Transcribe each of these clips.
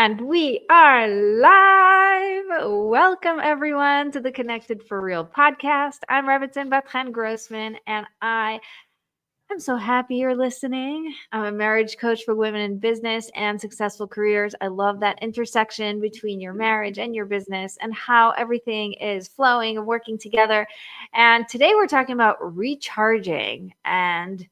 And we are live. Welcome, everyone, to the Connected for Real podcast. I'm Rebbetzin Bat-Chen Grossman, and I'm so happy you're listening. I'm a marriage coach for women in business and successful careers. I love that intersection between your marriage and your business and how everything is flowing and working together. And today we're talking about recharging and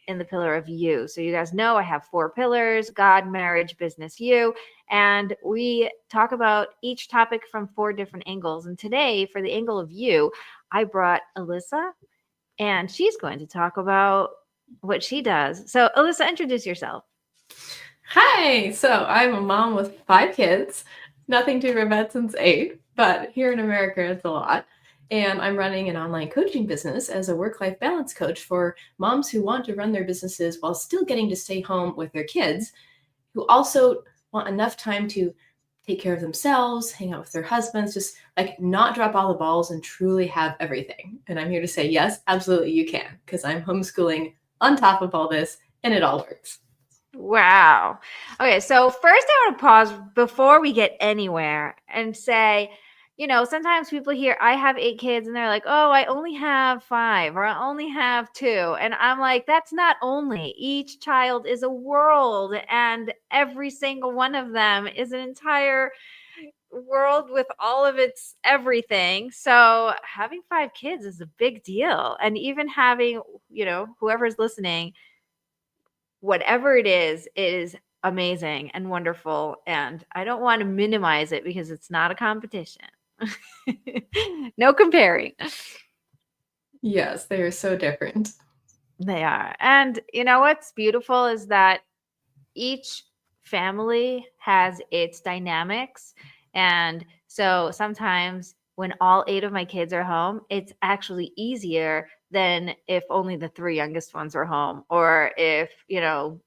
in the pillar of you. So you guys know I have 4 pillars: God, marriage, business, you. And we talk about each topic from 4 different angles. And today, for the angle of you, I brought Alyssa, and she's going to talk about what she does. So Alyssa, introduce yourself. Hi, so I'm a mom with 5 kids, nothing to Rebetzin's 8, but here in America it's a lot. And I'm running an online coaching business as a work-life balance coach for moms who want to run their businesses while still getting to stay home with their kids, who also want enough time to take care of themselves, hang out with their husbands, just like not drop all the balls and truly have everything. And I'm here to say, yes, absolutely you can, because I'm homeschooling on top of all this and it all works. Wow. Okay, so first I want to pause before we get anywhere and say, sometimes people hear I have 8 kids and they're like, oh, I only have 5 or I only have 2. And I'm like, that's not only. Each child is a world, and every single one of them is an entire world with all of its everything. So having 5 kids is a big deal. And even having, whoever's listening, whatever it is amazing and wonderful. And I don't want to minimize it because it's not a competition. No comparing. Yes, they are so different. They are. And what's beautiful is that each family has its dynamics. And so sometimes when all 8 of my kids are home, it's actually easier than if only the 3 youngest ones are home, or if,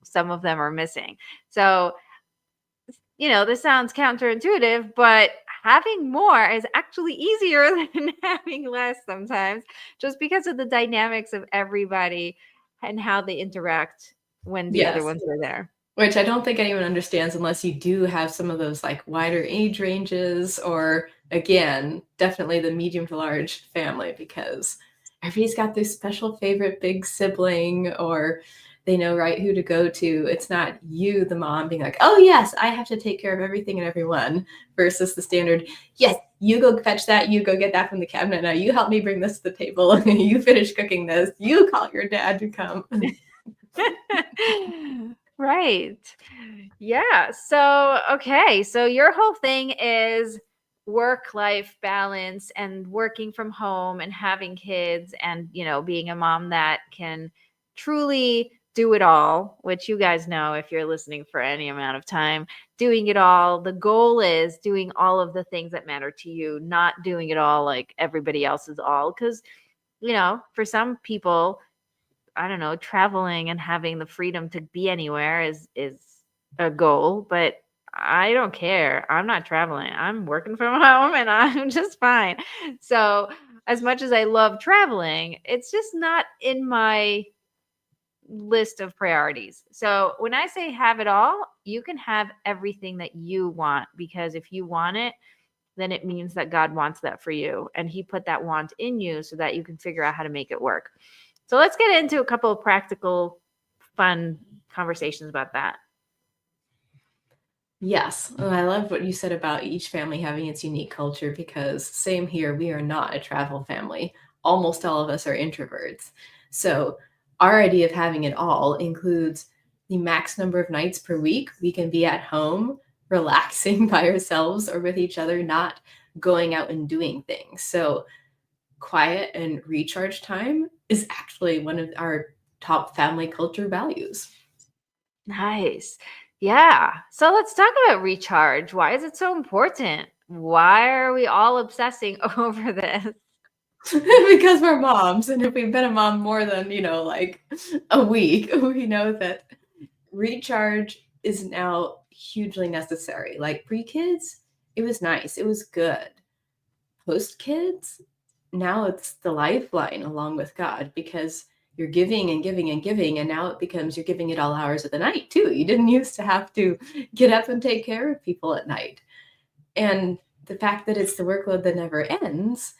some of them are missing. So, this sounds counterintuitive, but having more is actually easier than having less sometimes, just because of the dynamics of everybody and how they interact when the other ones are there. Which I don't think anyone understands unless you do have some of those like wider age ranges, or again, definitely the medium to large family, because everybody's got their special favorite big sibling, or they know right who to go to. It's not you, the mom, being like, oh yes, I have to take care of everything and everyone, versus the standard, yes, you go fetch that, you go get that from the cabinet, now you help me bring this to the table, you finish cooking this, you call your dad to come. Right. Yeah. So, okay. So your whole thing is work-life balance and working from home and having kids and, being a mom that can truly do it all, which you guys know if you're listening for any amount of time, doing it all. The goal is doing all of the things that matter to you, not doing it all like everybody else is all. Because, for some people, I don't know, traveling and having the freedom to be anywhere is a goal, but I don't care. I'm not traveling. I'm working from home and I'm just fine. So, as much as I love traveling, it's just not in my list of priorities. So, when I say have it all, you can have everything that you want, because if you want it, then it means that God wants that for you. And He put that want in you so that you can figure out how to make it work. So let's get into a couple of practical, fun conversations about that. Yes, and I love what you said about each family having its unique culture, because same here, we are not a travel family. Almost all of us are introverts. So our idea of having it all includes the max number of nights per week we can be at home, relaxing by ourselves or with each other, not going out and doing things. So quiet and recharge time is actually one of our top family culture values. Nice. Yeah. So let's talk about recharge. Why is it so important? Why are we all obsessing over this? Because we're moms, and if we've been a mom more than like a week, we know that recharge is now hugely necessary. Like pre-kids, it was nice, it was good. Post-kids, now it's the lifeline along with God, because you're giving and giving and giving, and now it becomes you're giving it all hours of the night too. You didn't used to have to get up and take care of people at night. And the fact that it's the workload that never ends,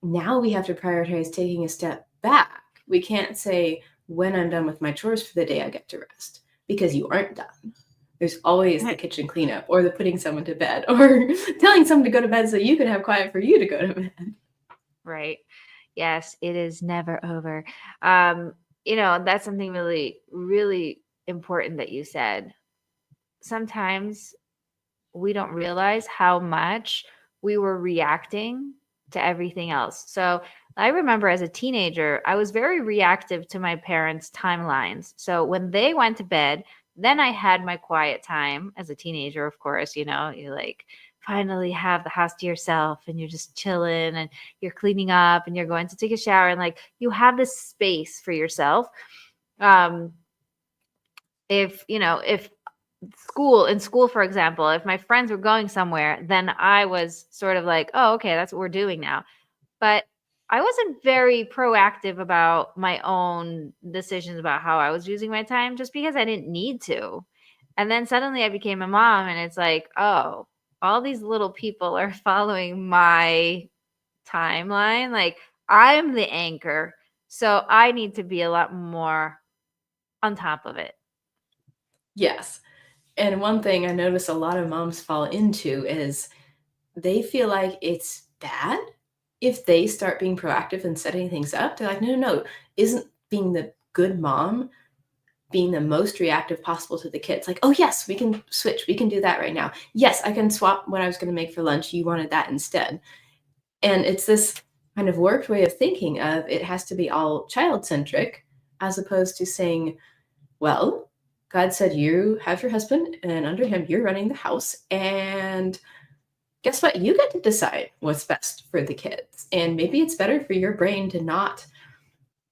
now we have to prioritize taking a step back. We can't say, when I'm done with my chores for the day, I get to rest, because you aren't done. There's always the kitchen cleanup, or the putting someone to bed, or telling someone to go to bed so you can have quiet for you to go to bed. Right. Yes, it is never over. That's something really, really important that you said. Sometimes we don't realize how much we were reacting to everything else. So I remember as a teenager, I was very reactive to my parents' timelines. So when they went to bed, then I had my quiet time as a teenager, of course, you like finally have the house to yourself and you're just chilling and you're cleaning up and you're going to take a shower and like you have this space for yourself. If in school, for example, if my friends were going somewhere, then I was sort of like, oh, okay, that's what we're doing now. But I wasn't very proactive about my own decisions about how I was using my time, just because I didn't need to. And then suddenly I became a mom and it's like, oh, all these little people are following my timeline. Like I'm the anchor. So I need to be a lot more on top of it. Yes. And one thing I notice a lot of moms fall into is they feel like it's bad if they start being proactive and setting things up. They're like, no, isn't being the good mom being the most reactive possible to the kids? Like, oh yes, we can switch. We can do that right now. Yes, I can swap what I was going to make for lunch. You wanted that instead. And it's this kind of warped way of thinking of it has to be all child-centric, as opposed to saying, well, God said you have your husband, and under him, you're running the house. And guess what? You get to decide what's best for the kids. And maybe it's better for your brain to not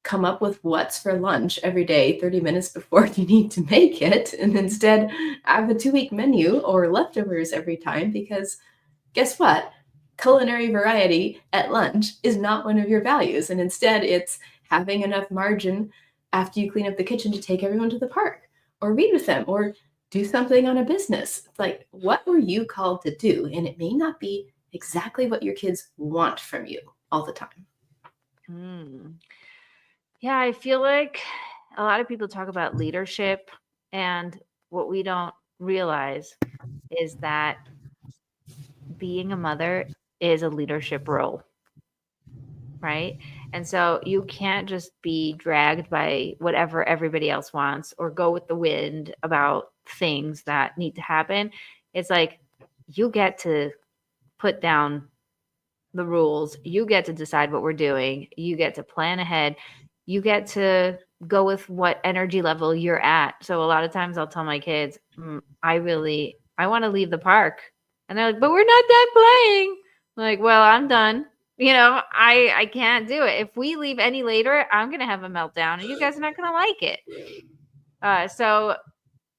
come up with what's for lunch every day 30 minutes before you need to make it, and instead have a 2-week menu or leftovers every time, because guess what? Culinary variety at lunch is not one of your values. And instead it's having enough margin after you clean up the kitchen to take everyone to the park or read with them or do something on a business. It's like, what were you called to do? And it may not be exactly what your kids want from you all the time. Yeah, I feel like a lot of people talk about leadership, and what we don't realize is that being a mother is a leadership role, right? And so you can't just be dragged by whatever everybody else wants or go with the wind about things that need to happen. It's like you get to put down the rules. You get to decide what we're doing. You get to plan ahead. You get to go with what energy level you're at. So a lot of times I'll tell my kids, I want to leave the park. And they're like, but we're not done playing. I'm like, well, I'm done. I can't do it. If we leave any later, I'm going to have a meltdown and you guys are not going to like it. So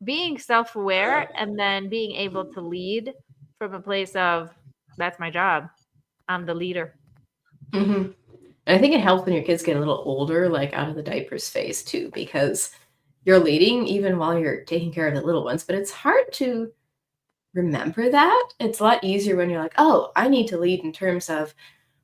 being self-aware and then being able to lead from a place of, that's my job. I'm the leader. Mm-hmm. And I think it helps when your kids get a little older, like out of the diapers phase too, because you're leading even while you're taking care of the little ones. But it's hard to remember that. It's a lot easier when you're like, oh, I need to lead in terms of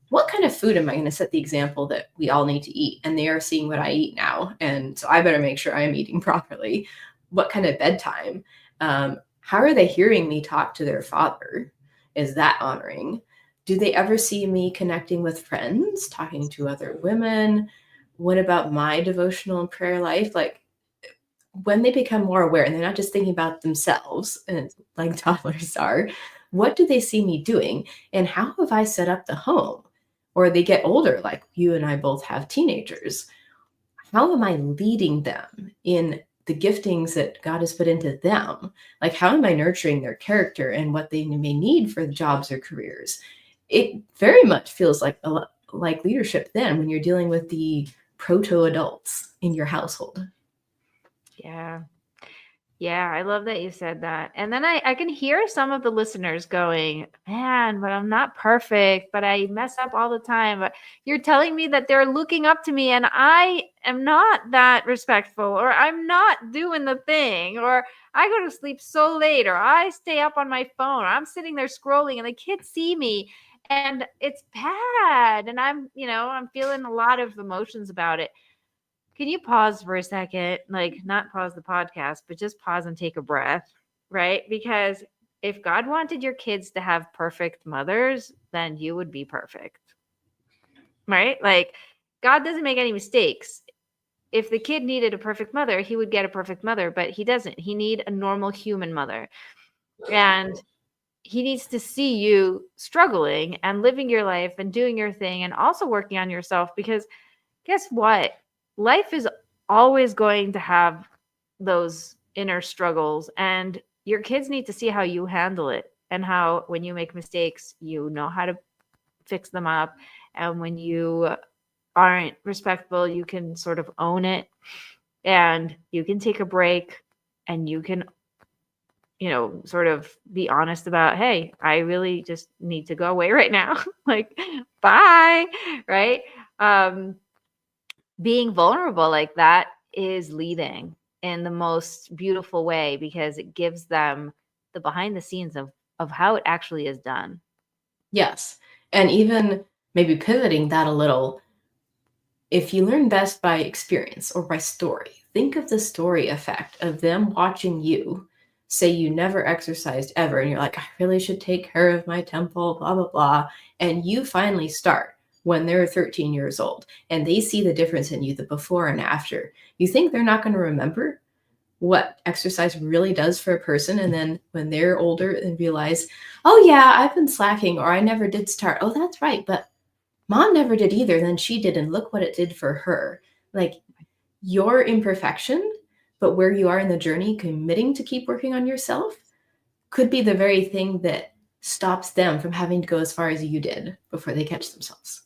what kind of food am I going to set the example that we all need to eat? And they are seeing what I eat now. And so I better make sure I'm eating properly. What kind of bedtime? How are they hearing me talk to their father? Is that honoring? Do they ever see me connecting with friends, talking to other women? What about my devotional and prayer life? Like when they become more aware and they're not just thinking about themselves and like toddlers are, what do they see me doing? And how have I set up the home? Or they get older, like you and I both have teenagers. How am I leading them in the giftings that God has put into them? Like, how am I nurturing their character and what they may need for jobs or careers? It very much feels like like leadership then when you're dealing with the proto adults in your household. Yeah. Yeah, I love that you said that. And then I can hear some of the listeners going, man, but I'm not perfect, but I mess up all the time. But you're telling me that they're looking up to me and I am not that respectful, or I'm not doing the thing, or I go to sleep so late, or I stay up on my phone, or I'm sitting there scrolling and the kids see me and it's bad. And I'm feeling a lot of emotions about it. Can you pause for a second? Like, not pause the podcast, but just pause and take a breath, right? Because if God wanted your kids to have perfect mothers, then you would be perfect, right? Like, God doesn't make any mistakes. If the kid needed a perfect mother, he would get a perfect mother, but he doesn't. He need a normal human mother. And he needs to see you struggling and living your life and doing your thing and also working on yourself, because guess what? Life is always going to have those inner struggles, and your kids need to see how you handle it, and how when you make mistakes, you know how to fix them up. And when you aren't respectful, you can sort of own it, and you can take a break, and you can sort of be honest about, hey, I really just need to go away right now. Like, bye, right? Being vulnerable like that is leading in the most beautiful way, because it gives them the behind the scenes of how it actually is done. Yes. And even maybe pivoting that a little, if you learn best by experience or by story, think of the story effect of them watching you. Say you never exercised ever, and you're like, I really should take care of my temple, blah, blah, blah. And you finally start when they're 13 years old, and they see the difference in you, the before and after. You think they're not going to remember what exercise really does for a person? And then when they're older and realize, oh yeah, I've been slacking, or I never did start. Oh, that's right. But mom never did either. Then she did. And look what it did for her. Like, your imperfection, but where you are in the journey, committing to keep working on yourself, could be the very thing that stops them from having to go as far as you did before they catch themselves.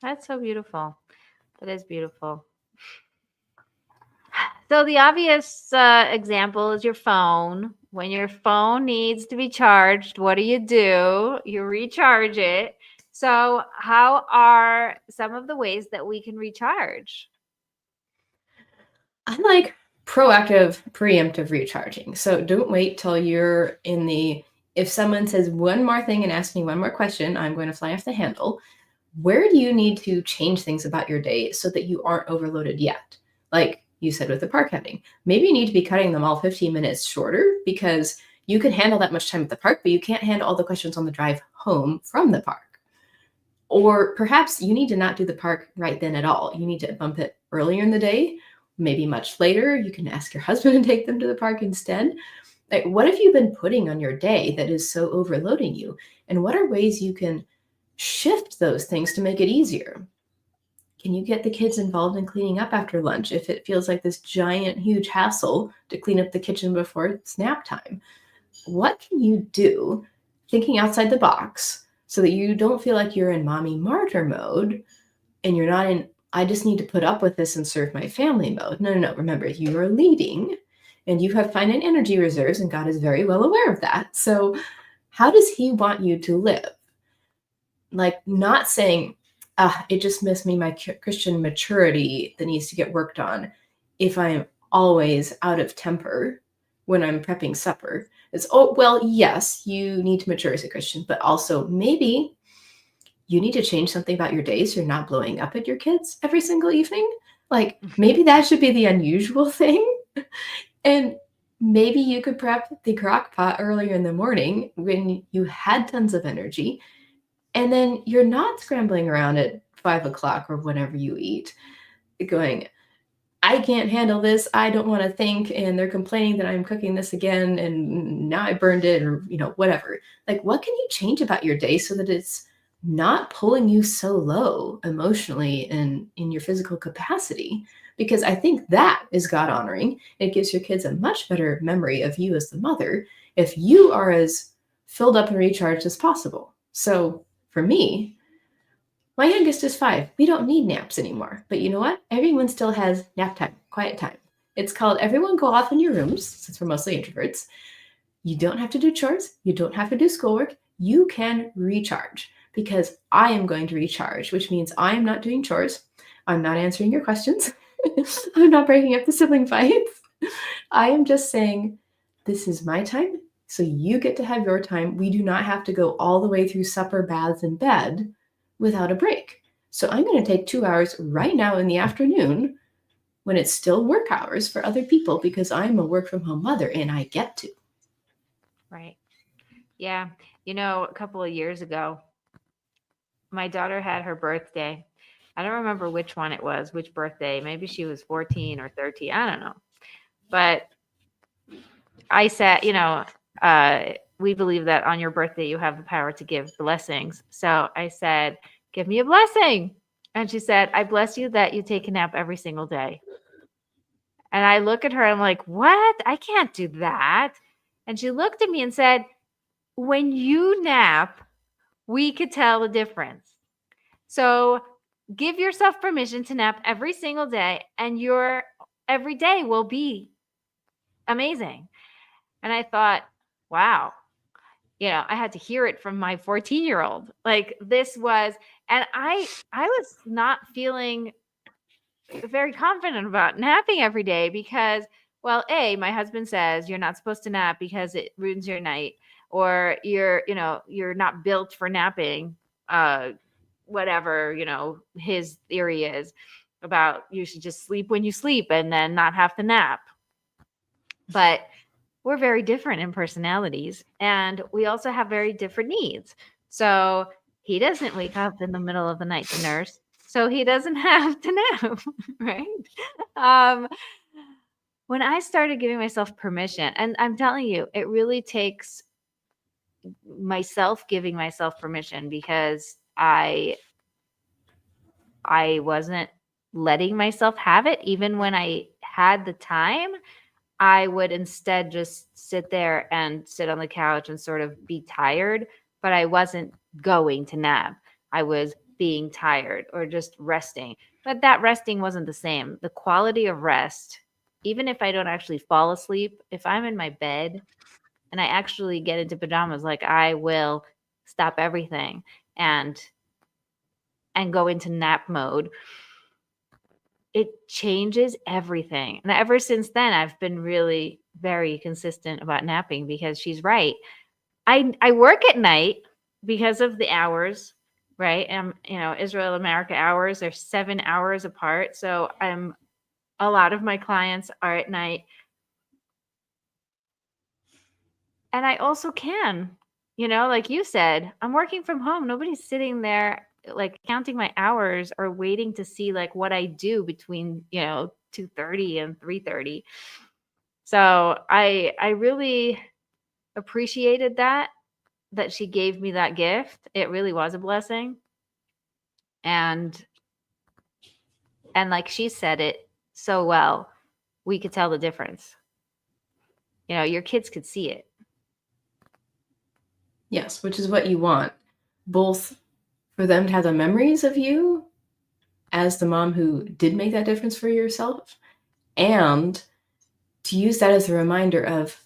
That's so beautiful. That is beautiful. So the obvious example is your phone. When your phone needs to be charged, what do? You recharge it. So how are some of the ways that we can recharge? I like proactive, preemptive recharging. So don't wait till you're in the, if someone says one more thing and asks me one more question, I'm going to fly off the handle. Where do you need to change things about your day so that you aren't overloaded yet? Like you said with the park outing, maybe you need to be cutting them all 15 minutes shorter, because you can handle that much time at the park, but you can't handle all the questions on the drive home from the park. Or perhaps you need to not do the park right then at all. You need to bump it earlier in the day, maybe much later. You can ask your husband to take them to the park instead. Like, what have you been putting on your day that is so overloading you? And what are ways you can shift those things to make it easier? Can you get the kids involved in cleaning up after lunch if it feels like this giant, huge hassle to clean up the kitchen before it's nap time? What can you do, thinking outside the box, so that you don't feel like you're in mommy martyr mode and you're not in, I just need to put up with this and serve my family mode? No, no, no. Remember, you are leading and you have finite energy reserves, and God is very well aware of that. So how does he want you to live? Like, not saying, it just missed me my Christian maturity that needs to get worked on if I'm always out of temper when I'm prepping supper. It's, oh, well, yes, you need to mature as a Christian, but also maybe you need to change something about your day so you're not blowing up at your kids every single evening. Like, maybe that should be the unusual thing. And maybe you could prep the crock pot earlier in the morning when you had tons of energy, and then you're not scrambling around at 5 o'clock or whenever you eat, going, I can't handle this. I don't want to think. And they're complaining that I'm cooking this again, and now I burned it, or, whatever. Like, what can you change about your day so that it's not pulling you so low emotionally and in your physical capacity? Because I think that is God honoring. It gives your kids a much better memory of you as the mother if you are as filled up and recharged as possible. So for me, my youngest is 5. We don't need naps anymore. But you know what? Everyone still has nap time, quiet time. It's called Everyone Go Off in Your Rooms, since we're mostly introverts. You don't have to do chores. You don't have to do schoolwork. You can recharge, because I am going to recharge, which means I am not doing chores. I'm not answering your questions. I'm not breaking up the sibling fights. I am just saying, this is my time, so you get to have your time. We do not have to go all the way through supper, baths, and bed without a break. So I'm going to take 2 hours right now in the afternoon when it's still work hours for other people, because I'm a work from home mother and I get to. Right. Yeah. A couple of years ago, my daughter had her birthday. I don't remember which one it was, which birthday. Maybe she was 14 or 13. I don't know. But I said, we believe that on your birthday, you have the power to give blessings. So I said, give me a blessing. And she said, I bless you that you take a nap every single day. And I look at her, I'm like, what? I can't do that. And she looked at me and said, when you nap, we could tell the difference. So give yourself permission to nap every single day, and your every day will be amazing. And I thought, wow, I had to hear it from my 14-year-old. Like this was, and I was not feeling very confident about napping every day because, well, my husband says you're not supposed to nap because it ruins your night, or you're not built for napping. Whatever, his theory is about you should just sleep when you sleep and then not have to nap. But we're very different in personalities, and we also have very different needs. So he doesn't wake up in the middle of the night to nurse, so he doesn't have to nap, right? When I started giving myself permission, and I'm telling you, it really takes myself giving myself permission, because I wasn't letting myself have it. Even when I had the time, I would instead just sit there and sit on the couch and sort of be tired, but I wasn't going to nap. I was being tired or just resting. But that resting wasn't the same. The quality of rest, even if I don't actually fall asleep, if I'm in my bed and I actually get into pajamas, like I will stop everything and go into nap mode. It changes everything. And ever since then, I've been really very consistent about napping, because she's right. I work at night because of the hours, right? And Israel America hours are 7 hours apart. So a lot of my clients are at night. And I also can, like you said, I'm working from home. Nobody's sitting there like counting my hours or waiting to see like what I do between 2:30 and 3:30. So I really appreciated that she gave me that gift. It really was a blessing. And like she said it so well, we could tell the difference. Your kids could see it. Yes, which is what you want, both for them to have the memories of you as the mom who did make that difference for yourself, and to use that as a reminder of,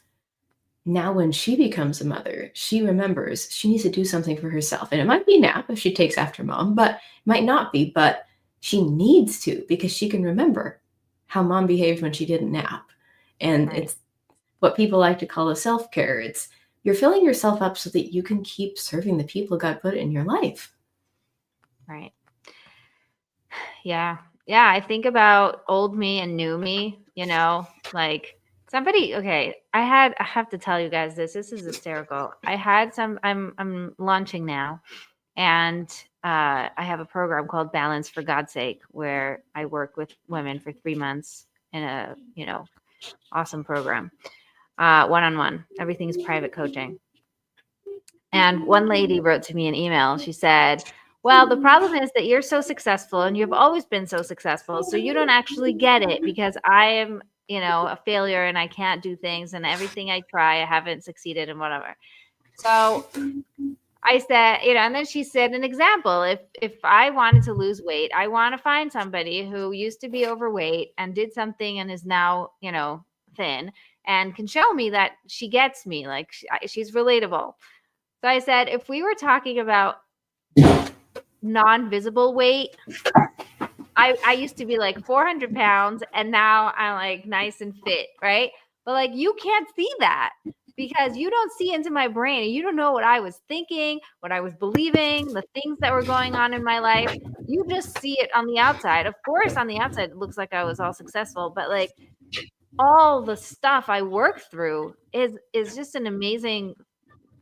now when she becomes a mother, she remembers she needs to do something for herself. And it might be nap if she takes after mom, but it might not be, but she needs to, because she can remember how mom behaved when she didn't nap. And Right. It's what people like to call a self-care. It's you're filling yourself up so that you can keep serving the people God put in your life. Right. Yeah. Yeah. I think about old me and new me, like somebody, okay. I have to tell you guys this. This is hysterical. I'm launching now. And I have a program called Balance for God's Sake, where I work with women for 3 months in a, awesome program. One-on-one. Everything's private coaching. And one lady wrote to me an email. She said, well, the problem is that you're so successful and you've always been so successful. So you don't actually get it, because I am, a failure and I can't do things, and everything I try, I haven't succeeded and whatever. So I said, and then she said an example. If I wanted to lose weight, I want to find somebody who used to be overweight and did something and is now, thin and can show me that she gets me, like she's relatable. So I said, if we were talking about non-visible weight, I used to be like 400 pounds and now I'm like nice and fit, right? But like you can't see that because you don't see into my brain and you don't know what I was thinking, what I was believing, the things that were going on in my life. You just see it on the outside. Of course, on the outside, it looks like I was all successful, but like all the stuff I worked through is just an amazing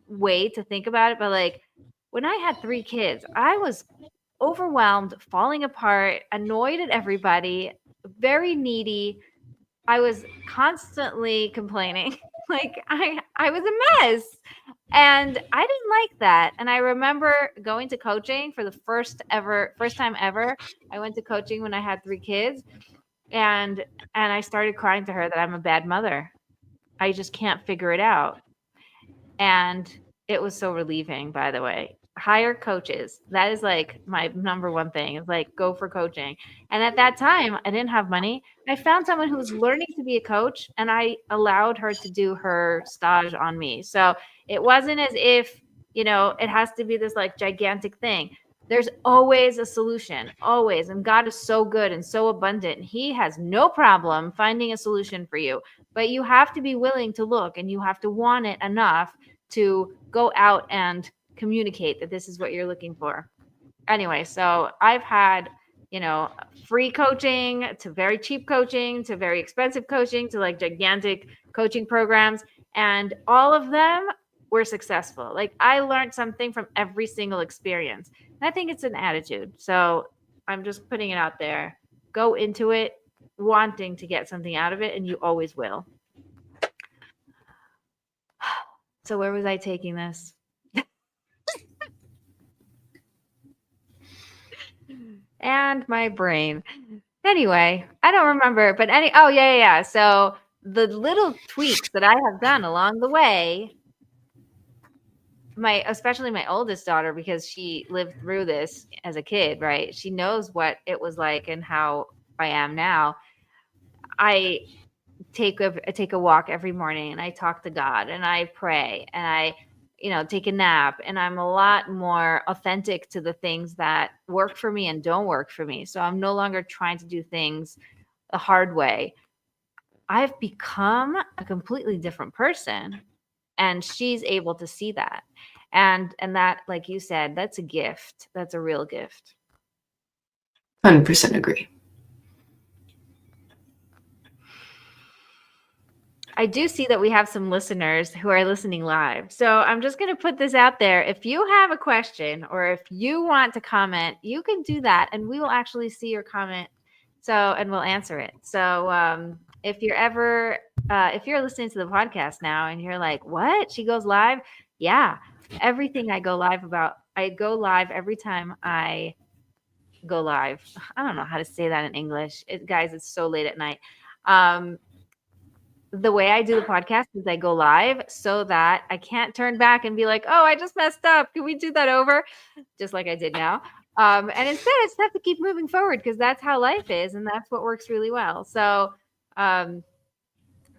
way to think about it. But like when I had 3 kids, I was overwhelmed, falling apart, annoyed at everybody, very needy. I was constantly complaining. Like I was a mess. And I didn't like that. And I remember going to coaching for the first time ever. I went to coaching when I had 3 kids and I started crying to her that I'm a bad mother. I just can't figure it out. And it was so relieving, by the way. Hire coaches. That is like my number one thing is like go for coaching. And at that time, I didn't have money. I found someone who was learning to be a coach and I allowed her to do her stage on me. So it wasn't as if, it has to be this like gigantic thing. There's always a solution, always. And God is so good and so abundant. He has no problem finding a solution for you. But you have to be willing to look and you have to want it enough to go out and communicate that this is what you're looking for. Anyway, so I've had, free coaching to very cheap coaching to very expensive coaching to like gigantic coaching programs. And all of them were successful. Like I learned something from every single experience. And I think it's an attitude. So I'm just putting it out there. Go into it wanting to get something out of it, and you always will. So where was I taking this? And my brain. Anyway, I don't remember, but oh yeah. So the little tweaks that I have done along the way, especially my oldest daughter, because she lived through this as a kid, right? She knows what it was like and how I am now. I take a walk every morning and I talk to God and I pray and I take a nap, and I'm a lot more authentic to the things that work for me and don't work for me. So I'm no longer trying to do things the hard way. I've become a completely different person, and she's able to see that. And that, like you said, that's a gift. That's a real gift. 100% agree. I do see that we have some listeners who are listening live. So I'm just going to put this out there. If you have a question or if you want to comment, you can do that and we will actually see your comment. And we'll answer it. So if you're listening to the podcast now and you're like, what? She goes live? Yeah. Everything I go live every time I go live. I don't know how to say that in English. Guys, it's so late at night. The way I do the podcast is I go live so that I can't turn back and be like, oh, I just messed up. Can we do that over? Just like I did now. And instead, I just have to keep moving forward because that's how life is. And that's what works really well. So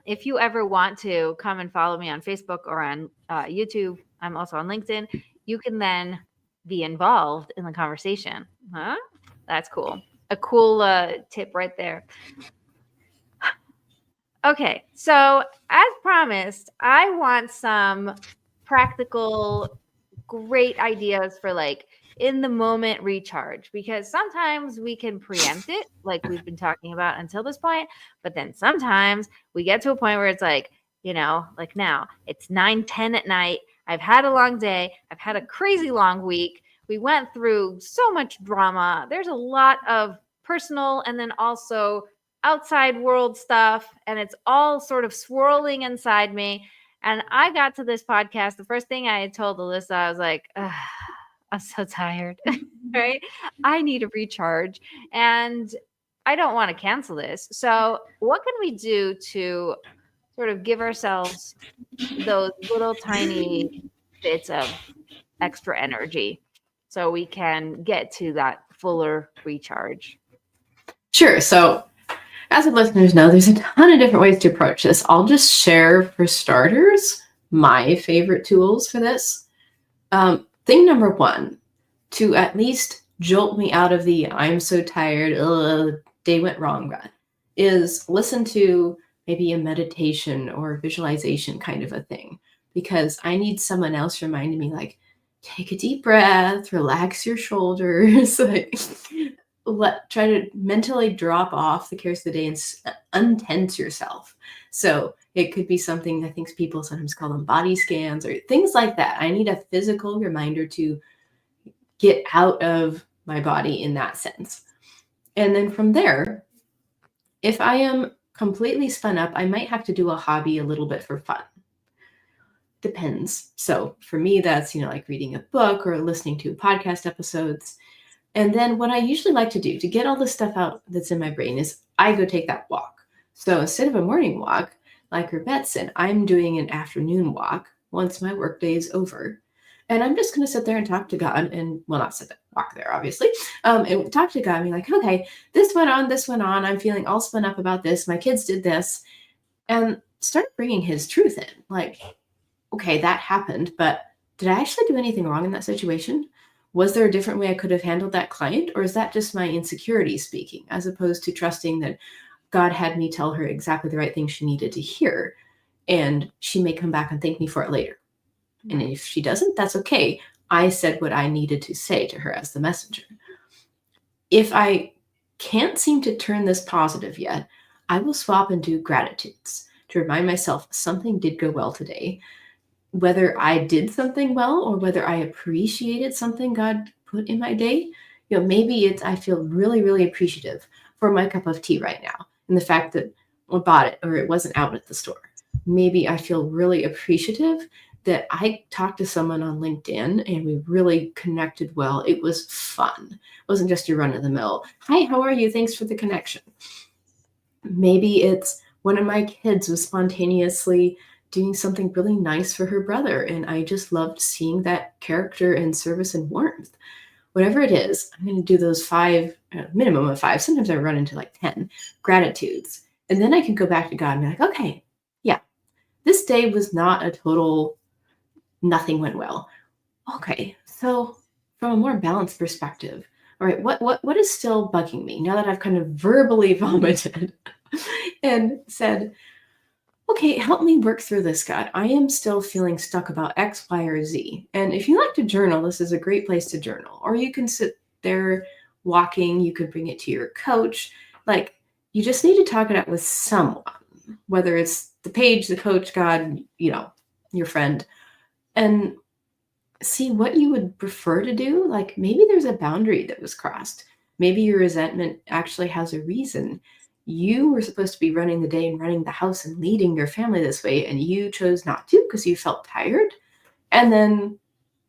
if you ever want to come and follow me on Facebook or on YouTube, I'm also on LinkedIn, you can then be involved in the conversation. Huh? That's cool. A cool tip right there. Okay, so as promised, I want some practical, great ideas for like in the moment recharge, because sometimes we can preempt it like we've been talking about until this point, but then sometimes we get to a point where it's like, like now it's 9:10 at night. I've had a long day. I've had a crazy long week. We went through so much drama. There's a lot of personal and then also outside world stuff, and it's all sort of swirling inside me. And I got to this podcast. The first thing I had told Alyssa, I was like, I'm so tired, right? I need a recharge and I don't want to cancel this. So what can we do to sort of give ourselves those little tiny bits of extra energy so we can get to that fuller recharge. Sure. So as the listeners know, there's a ton of different ways to approach this. I'll just share, for starters, my favorite tools for this. Thing number one, to at least jolt me out of the I'm so tired, day went wrong rut, is listen to maybe a meditation or visualization kind of a thing, because I need someone else reminding me, like, take a deep breath, relax your shoulders, like, try to mentally drop off the cares of the day and untense yourself. So it could be something, I think people sometimes call them body scans or things like that. I need a physical reminder to get out of my body in that sense. And then from there, if I am completely spun up, I might have to do a hobby a little bit for fun. Depends. So for me, that's, like reading a book or listening to podcast episodes. And then what I usually like to do to get all the stuff out that's in my brain is I go take that walk. So instead of a morning walk, like Rebbetzin, I'm doing an afternoon walk once my workday is over. And I'm just going to sit there and talk to God and, well, not sit there, walk there, obviously, and talk to God and be like, okay, this went on. I'm feeling all spun up about this. My kids did this, and start bringing his truth in. Like, okay, that happened, but did I actually do anything wrong in that situation? Was there a different way I could have handled that client? Or is that just my insecurity speaking, as opposed to trusting that God had me tell her exactly the right thing she needed to hear, and she may come back and thank me for it later. And if she doesn't, that's okay. I said what I needed to say to her as the messenger. If I can't seem to turn this positive yet, I will swap and do gratitudes to remind myself something did go well today. Whether I did something well or whether I appreciated something God put in my day, maybe it's I feel really, really appreciative for my cup of tea right now and the fact that I bought it or it wasn't out at the store. Maybe I feel really appreciative that I talked to someone on LinkedIn and we really connected well. It was fun. It wasn't just your run of the mill. Hi, how are you? Thanks for the connection. Maybe it's one of my kids was spontaneously doing something really nice for her brother, and I just loved seeing that character and service and warmth. Whatever it is, I'm going to do those 5, minimum of 5. Sometimes I run into like 10 gratitudes. And then I can go back to God and be like, okay, yeah, this day was not a total nothing went well. Okay, so from a more balanced perspective, all right, what is still bugging me now that I've kind of verbally vomited and said, okay, help me work through this, God. I am still feeling stuck about X, Y, or Z. And if you like to journal, this is a great place to journal. Or you can sit there walking, you could bring it to your coach. Like, you just need to talk it out with someone, whether it's the page, the coach, God, your friend, and see what you would prefer to do. Like, maybe there's a boundary that was crossed. Maybe your resentment actually has a reason. You were supposed to be running the day and running the house and leading your family this way, and you chose not to because you felt tired. And then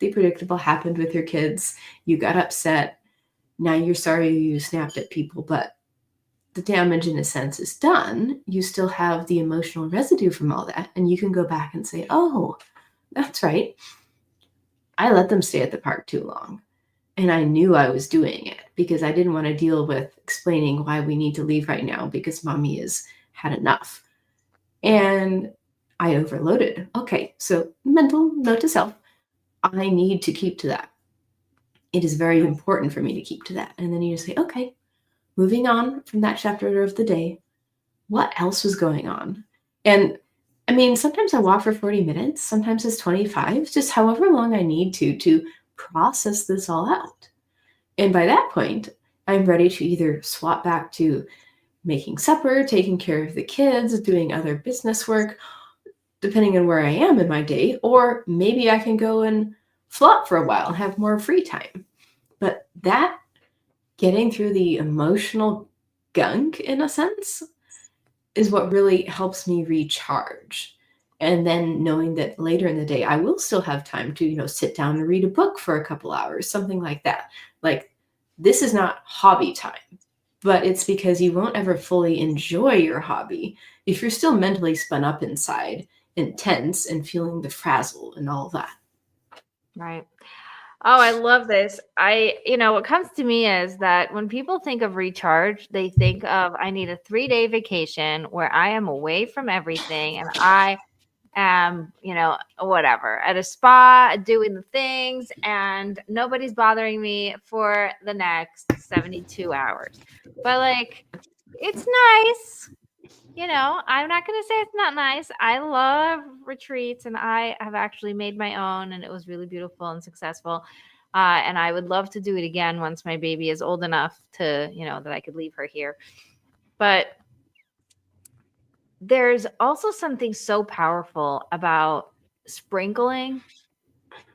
the predictable happened with your kids. You got upset. Now you're sorry you snapped at people, but the damage in a sense is done. You still have the emotional residue from all that, and you can go back and say, oh, that's right. I let them stay at the park too long. And I knew I was doing it because I didn't want to deal with explaining why we need to leave right now because mommy has had enough. And I overloaded. Okay, so mental note to self, I need to keep to that. It is very important for me to keep to that. And then you just say, okay, moving on from that chapter of the day, what else was going on? And I mean, sometimes I walk for 40 minutes, sometimes it's 25, just however long I need to process this all out. And by that point, I'm ready to either swap back to making supper, taking care of the kids, doing other business work, depending on where I am in my day, or maybe I can go and flop for a while and have more free time. But that getting through the emotional gunk, in a sense, is what really helps me recharge. And then knowing that later in the day, I will still have time to, sit down and read a book for a couple hours, something like that. Like, this is not hobby time, but it's because you won't ever fully enjoy your hobby if you're still mentally spun up inside and tense and feeling the frazzle and all that. Right. Oh, I love this. What comes to me is that when people think of recharge, they think of I need a 3-day vacation where I am away from everything and I am, whatever, at a spa doing the things and nobody's bothering me for the next 72 hours. But like, it's nice. I'm not going to say it's not nice. I love retreats and I have actually made my own and it was really beautiful and successful. And I would love to do it again once my baby is old enough to, that I could leave her here. But there's also something so powerful about sprinkling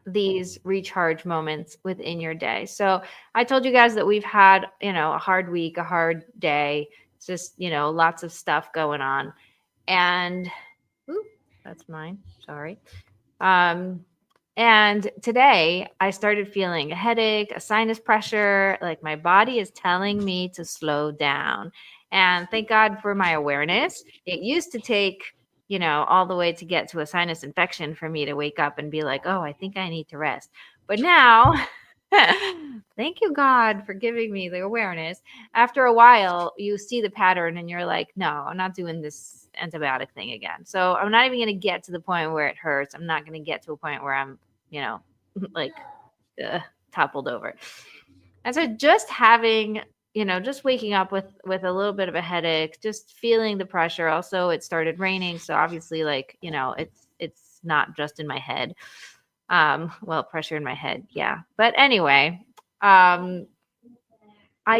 these recharge moments within your day. So I told you guys that we've had, a hard week, a hard day. It's just, lots of stuff going on. And that's mine. Sorry. And today I started feeling a headache, a sinus pressure, like my body is telling me to slow down. And thank God for my awareness. It used to take, all the way to get to a sinus infection for me to wake up and be like, oh, I think I need to rest. But now, thank you, God, for giving me the awareness. After a while, you see the pattern and you're like, no, I'm not doing this antibiotic thing again. So I'm not even going to get to the point where it hurts. I'm not going to get to a point where I'm, like toppled over. And so just having, just waking up with a little bit of a headache, just feeling the pressure. Also, it started raining. So obviously, like, it's not just in my head. Well, pressure in my head. Yeah. But anyway, I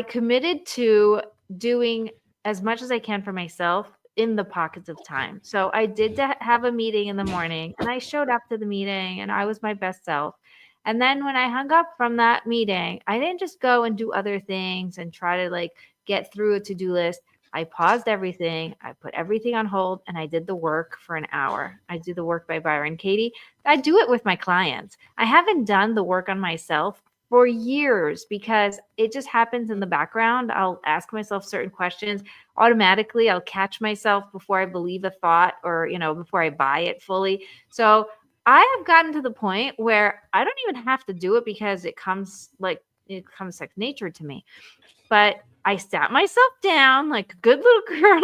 committed to doing as much as I can for myself in the pockets of time. So I did have a meeting in the morning and I showed up to the meeting and I was my best self. And then when I hung up from that meeting, I didn't just go and do other things and try to like get through a to-do list. I paused everything. I put everything on hold and I did the work for an hour. I do the work by Byron Katie. I do it with my clients. I haven't done the work on myself for years because it just happens in the background. I'll ask myself certain questions. Automatically, I'll catch myself before I believe a thought or, before I buy it fully. So I have gotten to the point where I don't even have to do it because it comes second nature to me. But I sat myself down like a good little girl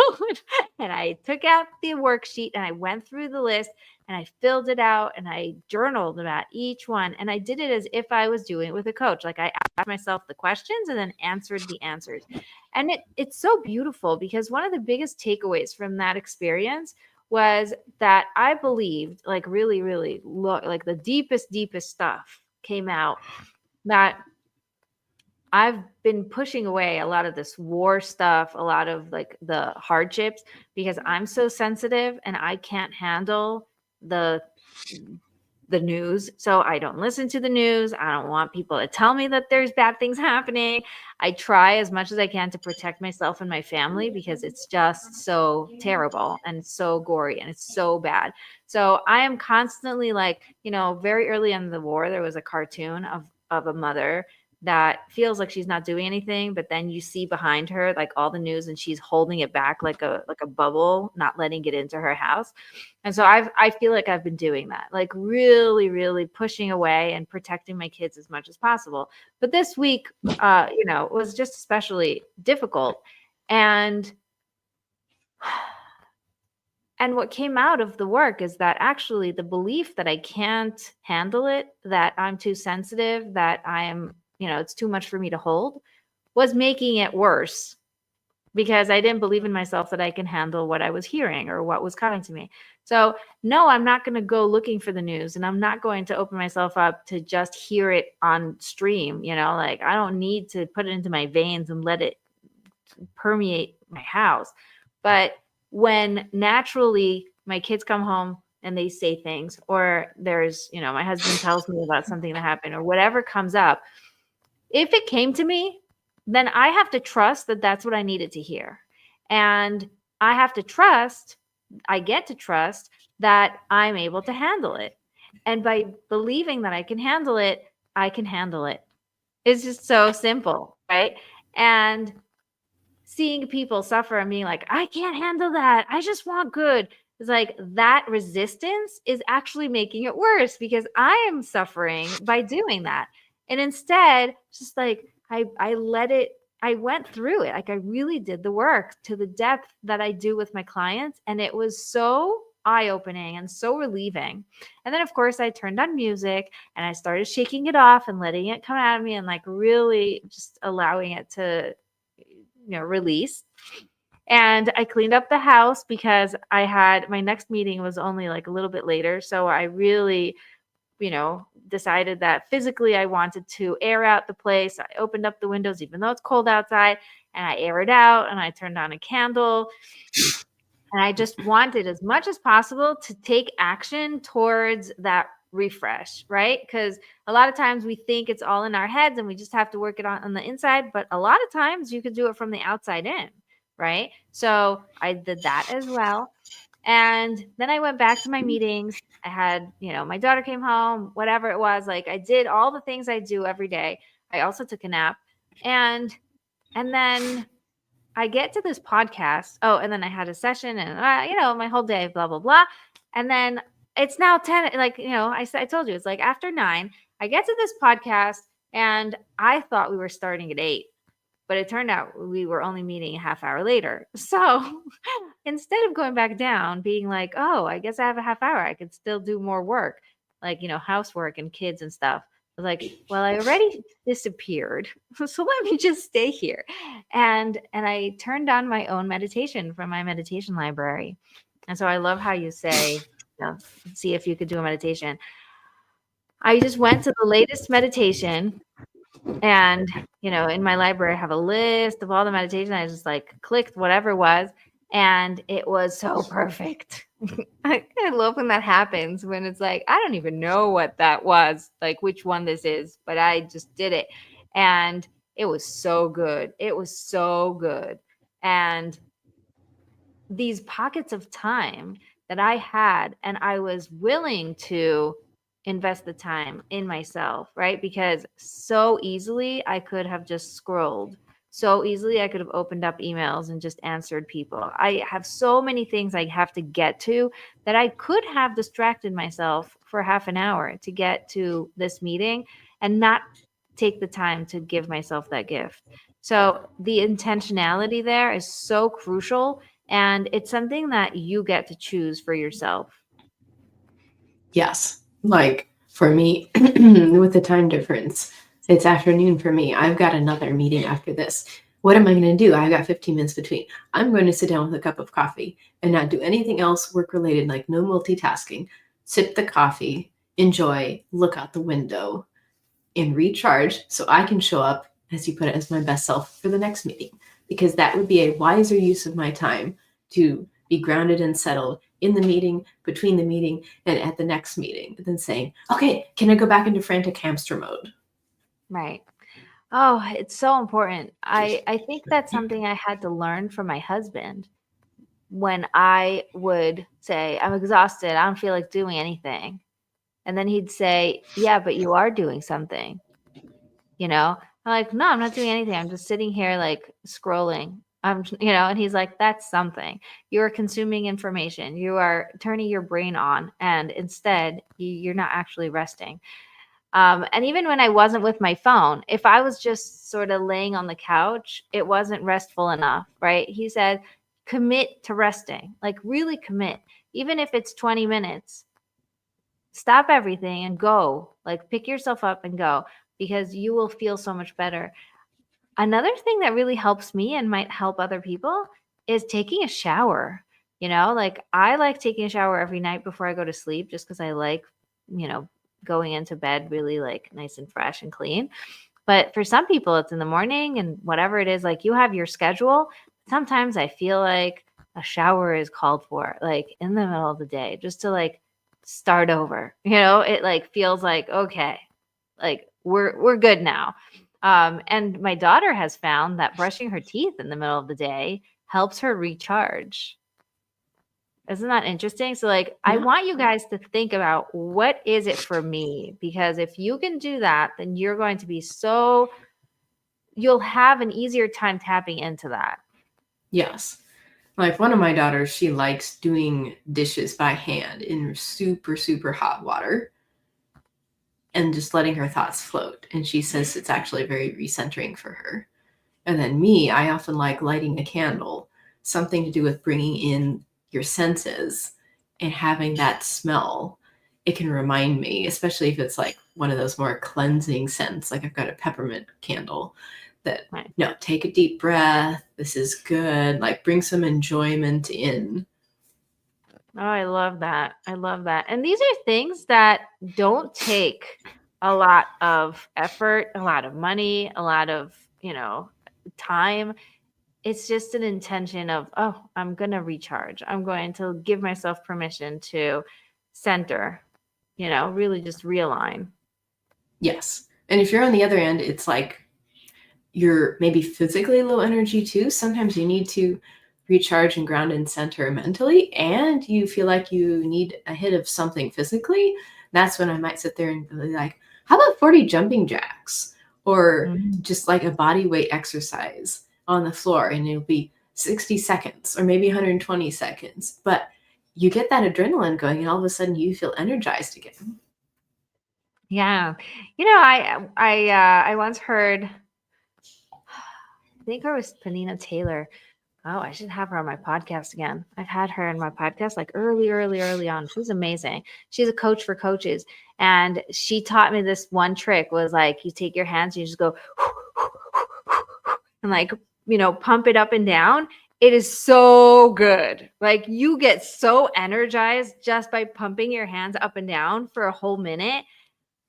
and I took out the worksheet and I went through the list and I filled it out and I journaled about each one. And I did it as if I was doing it with a coach. Like I asked myself the questions and then answered the answers. And it's so beautiful because one of the biggest takeaways from that experience was that I believed like really, really like the deepest stuff came out that I've been pushing away a lot of this war stuff, a lot of like the hardships because I'm so sensitive and I can't handle the news. So I don't listen to the news. I don't want people to tell me that there's bad things happening. I try as much as I can to protect myself and my family because it's just so terrible and so gory and it's so bad. So I am constantly like, very early in the war, there was a cartoon of a mother that feels like she's not doing anything, but then you see behind her like all the news and she's holding it back like a bubble, not letting it into her house. And so I feel like I've been doing that, like really, really pushing away and protecting my kids as much as possible. But this week, was just especially difficult. And what came out of the work is that actually the belief that I can't handle it, that I'm too sensitive, that I am, it's too much for me to hold, was making it worse because I didn't believe in myself that I can handle what I was hearing or what was coming to me. So no, I'm not going to go looking for the news and I'm not going to open myself up to just hear it on stream. Like I don't need to put it into my veins and let it permeate my house. But when naturally my kids come home and they say things, or there's, my husband tells me about something that happened or whatever comes up, if it came to me, then I have to trust that that's what I needed to hear. And I have to trust, I get to trust that I'm able to handle it. And by believing that I can handle it, I can handle it. It's just so simple, right? And seeing people suffer and being like, I can't handle that. I just want good. It's like that resistance is actually making it worse because I am suffering by doing that. And instead, just like I let it, I went through it. Like I really did the work to the depth that I do with my clients. And it was so eye-opening and so relieving. And then of course I turned on music and I started shaking it off and letting it come out of me and like really just allowing it to, release. And I cleaned up the house because I had my next meeting was only like a little bit later. So I really, decided that physically I wanted to air out the place. I opened up the windows, even though it's cold outside, and I air it out and I turned on a candle. And I just wanted as much as possible to take action towards that refresh, right? Because a lot of times we think it's all in our heads and we just have to work it on the inside. But a lot of times you could do it from the outside in, right? So I did that as well. And then I went back to my meetings. I had, my daughter came home, whatever it was. Like I did all the things I do every day. I also took a nap. And then I get to this podcast. Oh, and then I had a session and, my whole day, blah, blah, blah. And then it's now 10, like, I told you, it's like after 9, I get to this podcast and I thought we were starting at 8, but it turned out we were only meeting a half hour later. So instead of going back down, being like, oh, I guess I have a half hour, I could still do more work, like, housework and kids and stuff. I was like, well, I already disappeared, so let me just stay here. And I turned on my own meditation from my meditation library. And so I love how you say, see if you could do a meditation. I just went to the latest meditation and, in my library, I have a list of all the meditation. I just like clicked whatever it was. And it was so perfect. I love when that happens, when it's like, I don't even know what that was, like which one this is, but I just did it. And it was so good. It was so good. And these pockets of time that I had, and I was willing to invest the time in myself, right? Because so easily I could have just scrolled. So easily I could have opened up emails and just answered people. I have so many things I have to get to that I could have distracted myself for half an hour to get to this meeting and not take the time to give myself that gift. So the intentionality there is so crucial, and it's something that you get to choose for yourself. Yes. Like for me, with the time difference, it's afternoon for me. I've got another meeting after this. What am I going to do? I've got 15 minutes between. I'm going to sit down with a cup of coffee and not do anything else work related, like no multitasking. Sip the coffee, enjoy, look out the window, and recharge so I can show up, as you put it, as my best self for the next meeting. Because that would be a wiser use of my time to be grounded and settled in the meeting, between the meeting, and at the next meeting than saying, okay, can I go back into frantic hamster mode? Right. Oh, it's so important. I think that's something I had to learn from my husband. When I would say, I'm exhausted, I don't feel like doing anything. And then he'd say, yeah, but you are doing something. I'm like, no, I'm not doing anything. I'm just sitting here like scrolling. And he's like, that's something. You are consuming information. You are turning your brain on. And instead, you're not actually resting. And even when I wasn't with my phone, if I was just sort of laying on the couch, it wasn't restful enough, right? He said, commit to resting, like really commit. Even if it's 20 minutes, stop everything and go, like pick yourself up and go, because you will feel so much better. Another thing that really helps me and might help other people is taking a shower. Like I like taking a shower every night before I go to sleep, just because I like, going into bed really like nice and fresh and clean. But for some people, it's in the morning and whatever it is, like you have your schedule. Sometimes I feel like a shower is called for, like in the middle of the day, just to like start over. It like feels like, okay, like we're good now. And my daughter has found that brushing her teeth in the middle of the day helps her recharge. Isn't that interesting? So like, I want you guys to think about, what is it for me? Because if you can do that, then you're going to be you'll have an easier time tapping into that. Yes. Like one of my daughters, she likes doing dishes by hand in super, super hot water and just letting her thoughts float. And she says it's actually very recentering for her. And then me, I often like lighting a candle, something to do with bringing in your senses and having that smell. It can remind me, especially if it's like one of those more cleansing scents, like I've got a peppermint candle, that, Right. no, take a deep breath. This is good. Like bring some enjoyment in. Oh, I love that. I love that. And these are things that don't take a lot of effort, a lot of money, a lot of, time. It's just an intention of, oh, I'm going to recharge. I'm going to give myself permission to center, really just realign. Yes. And if you're on the other end, it's like you're maybe physically low energy too. Sometimes you need to recharge and ground and center mentally, and you feel like you need a hit of something physically. That's when I might sit there and be like, how about 40 jumping jacks? Or Mm. just like a body weight exercise on the floor, and it'll be 60 seconds or maybe 120 seconds. But you get that adrenaline going, and all of a sudden you feel energized again. Yeah. I once heard, I think it was Panina Taylor. Oh, I should have her on my podcast again. I've had her in my podcast like early on. She's amazing. She's a coach for coaches. And she taught me this one trick was like, you take your hands, you just go and like, pump it up and down. It is so good. Like you get so energized just by pumping your hands up and down for a whole minute.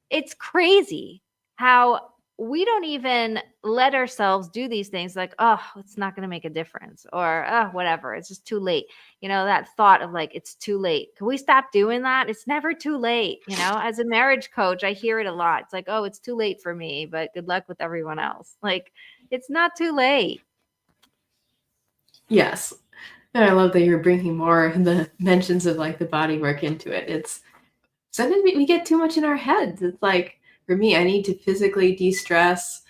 It's crazy how we don't even let ourselves do these things like, oh, it's not going to make a difference or oh, whatever. It's just too late. That thought of like, it's too late. Can we stop doing that? It's never too late. As a marriage coach, I hear it a lot. It's like, oh, it's too late for me, but good luck with everyone else. Like, it's not too late. Yes. And I love that you're bringing more of the mentions of like the body work into it. It's sometimes we get too much in our heads. It's like, for me, I need to physically de-stress,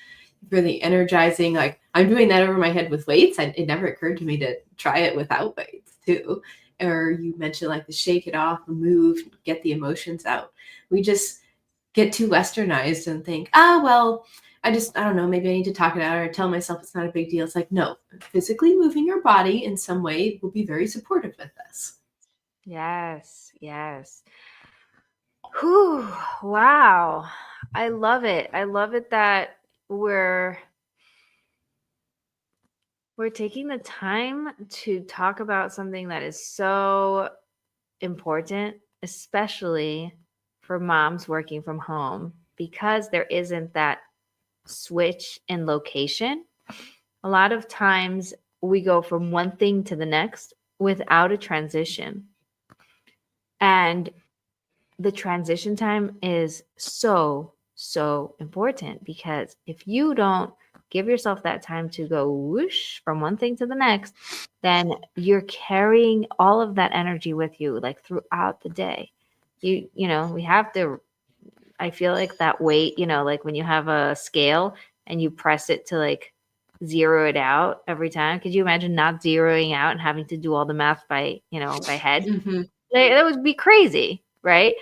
really energizing. Like I'm doing that over my head with weights. It never occurred to me to try it without weights too. Or you mentioned like the shake it off, move, get the emotions out. We just get too westernized and think, well, I don't know, maybe I need to talk it out or tell myself it's not a big deal. It's like, no, physically moving your body in some way will be very supportive with this. Yes. Yes. Whew, wow. I love it. I love it that we're taking the time to talk about something that is so important, especially for moms working from home, because there isn't that switch in location. A lot of times we go from one thing to the next without a transition. And the transition time is so, so important because if you don't give yourself that time to go whoosh from one thing to the next, then you're carrying all of that energy with you like throughout the day. We have to, I feel like that weight, like when you have a scale and you press it to like zero it out every time. Could you imagine not zeroing out and having to do all the math by head? Mm-hmm. That would be crazy, right?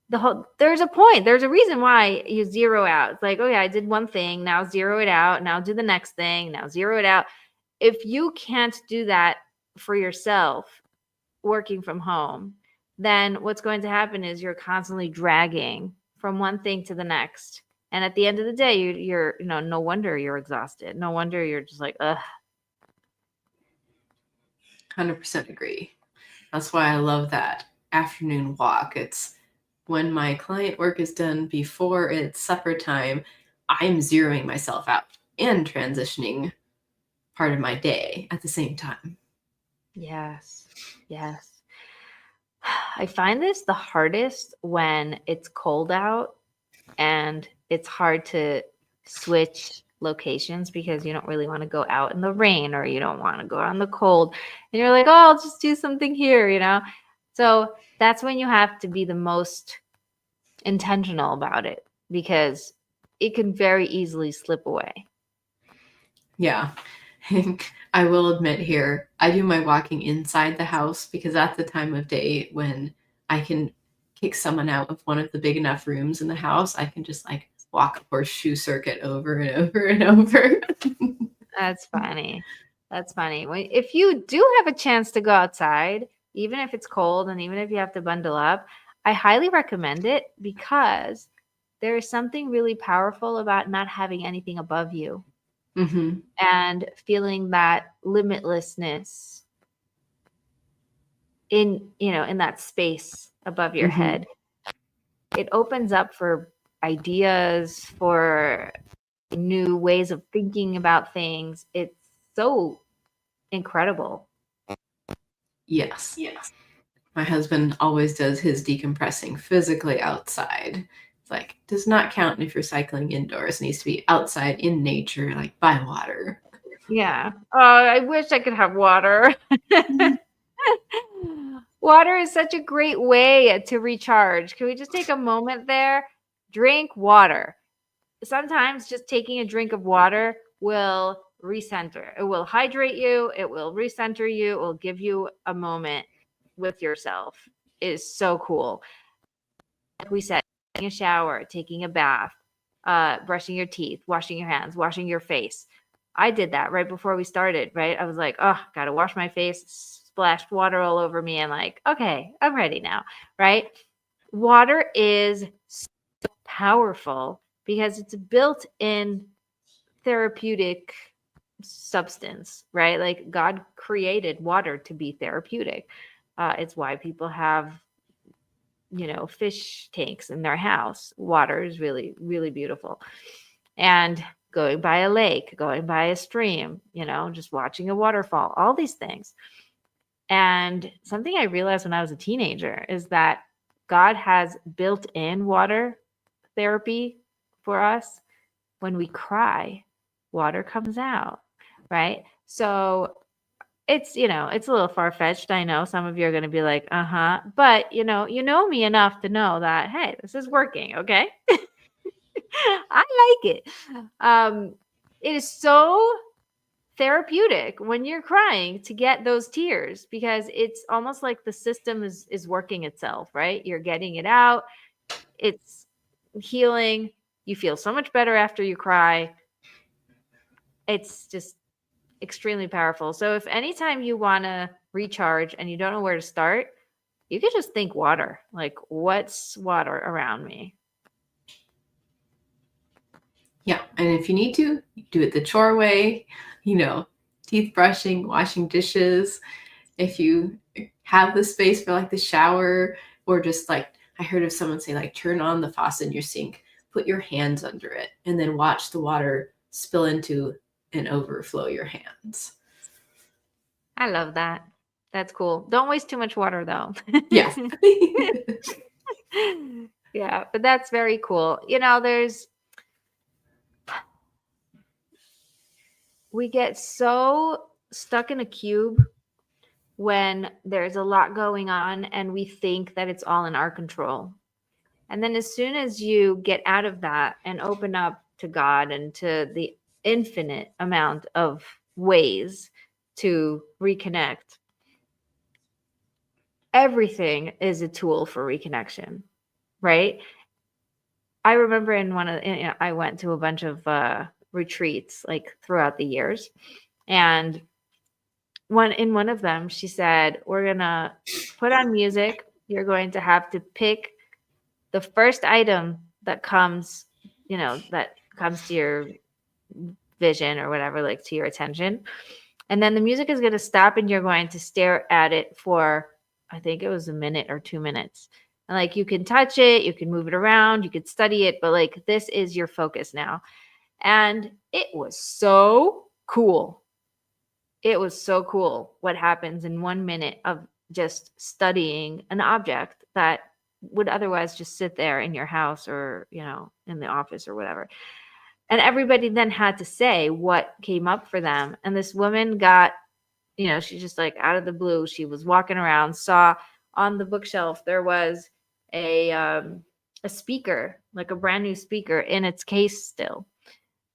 There's a point, there's a reason why you zero out. It's like, oh yeah, I did one thing, now zero it out, now do the next thing, now zero it out. If you can't do that for yourself working from home, then what's going to happen is you're constantly dragging from one thing to the next, and at the end of the day you're no wonder you're exhausted, no wonder you're just like, ugh. 100% agree. That's why I love that afternoon walk. It's when my client work is done before it's supper time, I'm zeroing myself out and transitioning part of my day at the same time. Yes. I find this the hardest when it's cold out and it's hard to switch locations because you don't really want to go out in the rain or you don't want to go out in the cold. And you're like, oh, I'll just do something here. So that's when you have to be the most intentional about it because it can very easily slip away. Yeah. I will admit here, I do my walking inside the house because that's the time of day when I can kick someone out of one of the big enough rooms in the house. I can just like walk a horseshoe circuit over and over and over. That's funny. That's funny. If you do have a chance to go outside, even if it's cold and even if you have to bundle up, I highly recommend it because there is something really powerful about not having anything above you Mm-hmm. and feeling that limitlessness in that space above your Mm-hmm. head. It opens up for ideas, for new ways of thinking about things. It's so incredible. Yes. Yes. My husband always does his decompressing physically outside. It's like, does not count if you're cycling indoors. It needs to be outside in nature, like by water. Yeah. Oh, I wish I could have water. Water is such a great way to recharge. Can we just take a moment there? Drink water. Sometimes just taking a drink of water will recenter. It will hydrate you. It will recenter you. It will give you a moment with yourself. It is so cool. Like we said, taking a shower, taking a bath, brushing your teeth, washing your hands, washing your face. I did that right before we started, right? I was like, oh, gotta wash my face, splashed water all over me, and like, okay, I'm ready now, right? Water is so powerful because it's a built-in therapeutic substance, right? Like God created water to be therapeutic. It's why people have fish tanks in their house. Water is really, really beautiful. And going by a lake, going by a stream, just watching a waterfall, all these things. And something I realized when I was a teenager is that God has built in water therapy for us. When we cry, water comes out, right? So it's a little far-fetched. I know some of you are going to be like, uh-huh. But, you know me enough to know that, hey, this is working, okay? I like it. It is so therapeutic when you're crying to get those tears because it's almost like the system is working itself, right? You're getting it out. It's healing. You feel so much better after you cry. It's just extremely powerful. So if anytime you want to recharge and you don't know where to start, you could just think water. Like, what's water around me? Yeah. And if you need to, do it the chore way, teeth brushing, washing dishes. If you have the space for like the shower, or just like I heard of someone say, like, turn on the faucet in your sink, put your hands under it, and then watch the water spill into and overflow your hands. I love that. That's cool. Don't waste too much water though. Yes. Yeah, but that's very cool. We get so stuck in a cube when there's a lot going on and we think that it's all in our control. And then as soon as you get out of that and open up to God and to the infinite amount of ways to reconnect, everything is a tool for reconnection, right? I remember I went to a bunch of retreats like throughout the years. And in one of them, she said, we're going to put on music. You're going to have to pick the first item that comes to your vision or whatever, like to your attention. And then the music is going to stop and you're going to stare at it for, I think it was a minute or 2 minutes. And like, you can touch it, you can move it around, you could study it, but like, this is your focus now. And it was so cool. It was so cool what happens in 1 minute of just studying an object that would otherwise just sit there in your house or, in the office or whatever. And everybody then had to say what came up for them. And this woman got, she just like out of the blue, she was walking around, saw on the bookshelf there was a speaker, like a brand new speaker in its case still.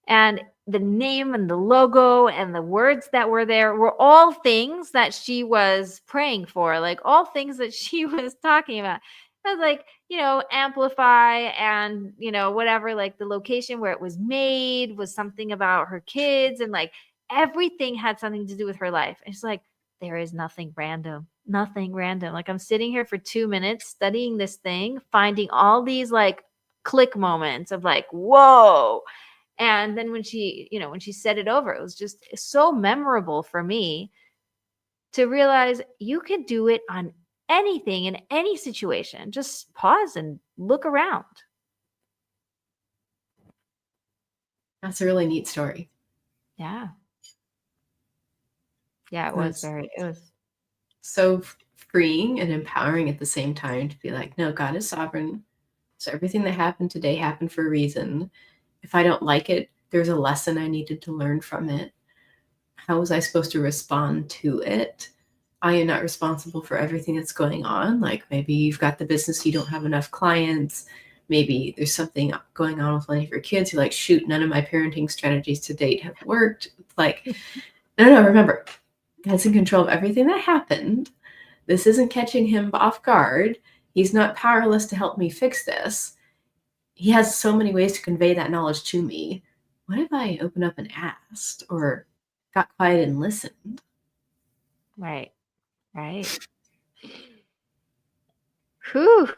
And the name and the logo and the words that were there were all things that she was praying for, like all things that she was talking about. I was like, amplify and, whatever, like the location where it was made was something about her kids, and like everything had something to do with her life. And it's like, there is nothing random, nothing random. Like I'm sitting here for 2 minutes studying this thing, finding all these like click moments of like, whoa. And then when she said it over, it was just so memorable for me to realize you can do it on anything in any situation. Just pause and look around. That's a really neat story. Yeah. Yeah, it was so freeing and empowering at the same time to be like, no, God is sovereign. So everything that happened today happened for a reason. If I don't like it, there's a lesson I needed to learn from it. How was I supposed to respond to it? I am not responsible for everything that's going on. Like maybe you've got the business, you don't have enough clients. Maybe there's something going on with one of your kids. You're like, shoot, none of my parenting strategies to date have worked. Like, no, remember, God's in control of everything that happened. This isn't catching him off guard. He's not powerless to help me fix this. He has so many ways to convey that knowledge to me. What if I opened up and asked or got quiet and listened? Right. Whew.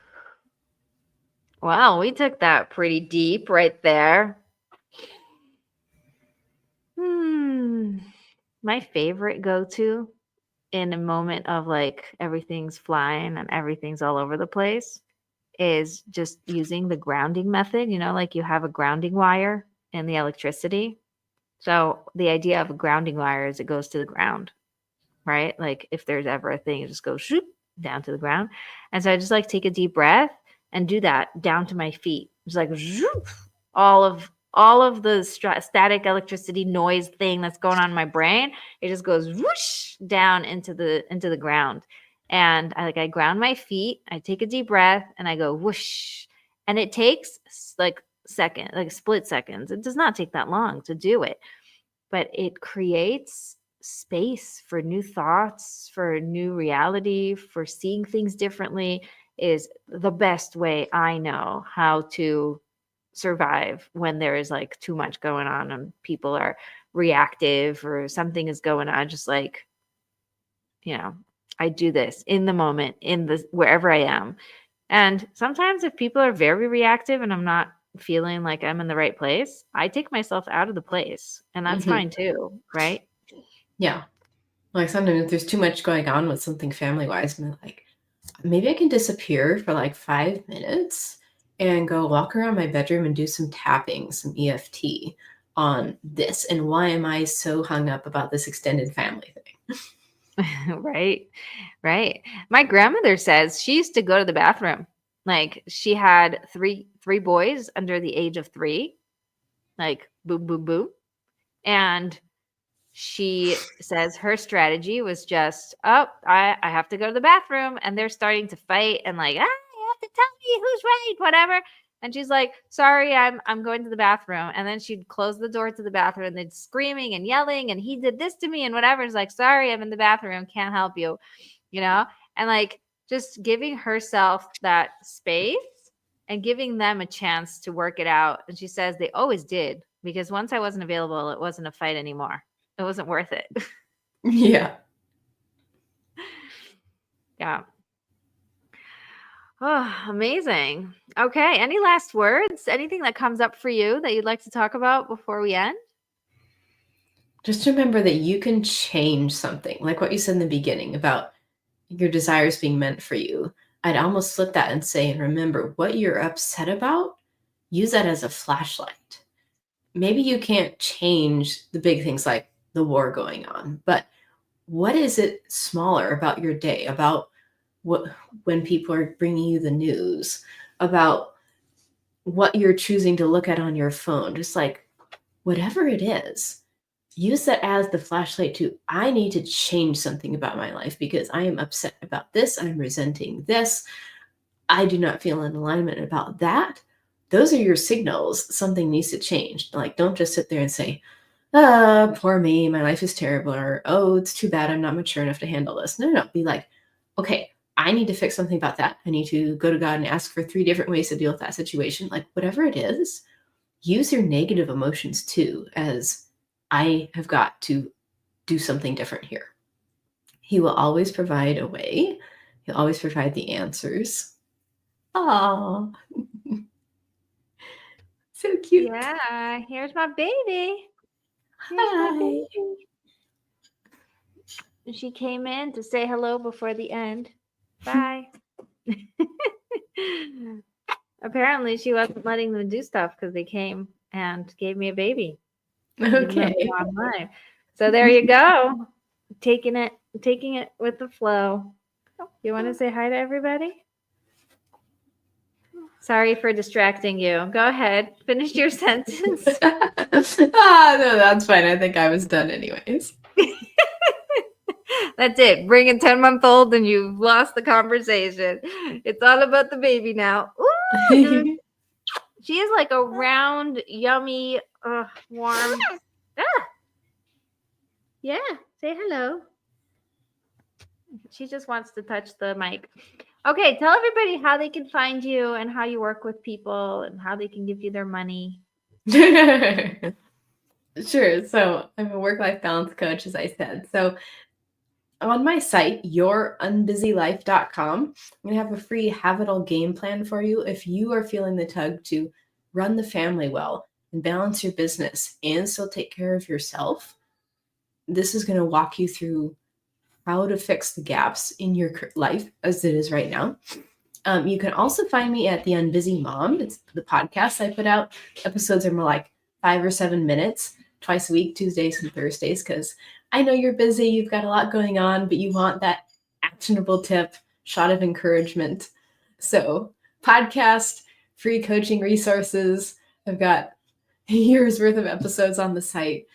Wow, we took that pretty deep right there. My favorite go-to in a moment of like everything's flying and everything's all over the place is just using the grounding method. Like you have a grounding wire in the electricity. So the idea of a grounding wire is it goes to the ground, right? Like if there's ever a thing, it just goes shoot down to the ground. And so I just like take a deep breath and do that down to my feet. It's like zoop, all of the static electricity noise thing that's going on in my brain. It just goes whoosh down into the ground. And I ground my feet. I take a deep breath and I go whoosh. And it takes like split seconds. It does not take that long to do it, but it creates space for new thoughts, for new reality, for seeing things differently. Is the best way I know how to survive when there is like too much going on and people are reactive or something is going on. Just like, I do this in the moment, wherever I am. And sometimes if people are very reactive and I'm not feeling like I'm in the right place, I take myself out of the place, and that's fine too, right? Yeah. Like sometimes if there's too much going on with something family-wise, I'm like, maybe I can disappear for like 5 minutes and go walk around my bedroom and do some tapping, some EFT on this. And why am I so hung up about this extended family thing? Right. My grandmother says she used to go to the bathroom. Like she had three boys under the age of 3, like boom, boom, boom. And she says her strategy was just, I have to go to the bathroom, and they're starting to fight and like, you have to tell me who's right, whatever. And she's like, sorry, I'm going to the bathroom. And then she'd close the door to the bathroom and they'd screaming and yelling and he did this to me and whatever. It's like, sorry, I'm in the bathroom, can't help you, and like just giving herself that space and giving them a chance to work it out. And she says they always did, because once I wasn't available, it wasn't a fight anymore. It wasn't worth it. Yeah. Yeah. Oh, amazing. Okay. Any last words? Anything that comes up for you that you'd like to talk about before we end? Just remember that you can change something, like what you said in the beginning about your desires being meant for you. I'd almost flip that and say, and remember what you're upset about, use that as a flashlight. Maybe you can't change the big things like the war going on, but what is it smaller about your day, about when people are bringing you the news, about what you're choosing to look at on your phone, just like whatever it is, use that as the flashlight to, I need to change something about my life because I am upset about this. I'm resenting this. I do not feel in alignment about that. those are your signals something needs to change. Like, don't just sit there and say, poor me, my life is terrible, or, oh, it's too bad I'm not mature enough to handle this. No. Be like, okay, I need to fix something about that. I need to go to God and ask for 3 different ways to deal with that situation. Like, whatever it is, use your negative emotions too, as I have got to do something different here. He will always provide a way. He'll always provide the answers. Oh, so cute. Yeah, here's my baby. Hi. She came in to say hello before the end. Bye. Apparently, she wasn't letting them do stuff because they came and gave me a baby. Okay. Online. So there you go. Taking it with the flow. You want to say hi to everybody? Sorry for distracting you. Go ahead. Finish your sentence. No, that's fine. I think I was done anyways. That's it. Bring a 10-month-old and you've lost the conversation. It's all about the baby now. Ooh, she is like a round, yummy, warm. Yeah, say hello. She just wants to touch the mic. Okay, tell everybody how they can find you and how you work with people and how they can give you their money. Sure. So I'm a work-life balance coach, as I said. So on my site, yourunbusylife.com, I'm going to have a free Have It All game plan for you if you are feeling the tug to run the family well and balance your business and still take care of yourself. This is going to walk you through how to fix the gaps in your life as it is right now. You can also find me at The Unbusy Mom. It's the podcast I put out. Episodes are more like 5 or 7 minutes, twice a week, Tuesdays and Thursdays, because I know you're busy, you've got a lot going on, but you want that actionable tip, shot of encouragement. So, podcast, free coaching resources. I've got a year's worth of episodes on the site.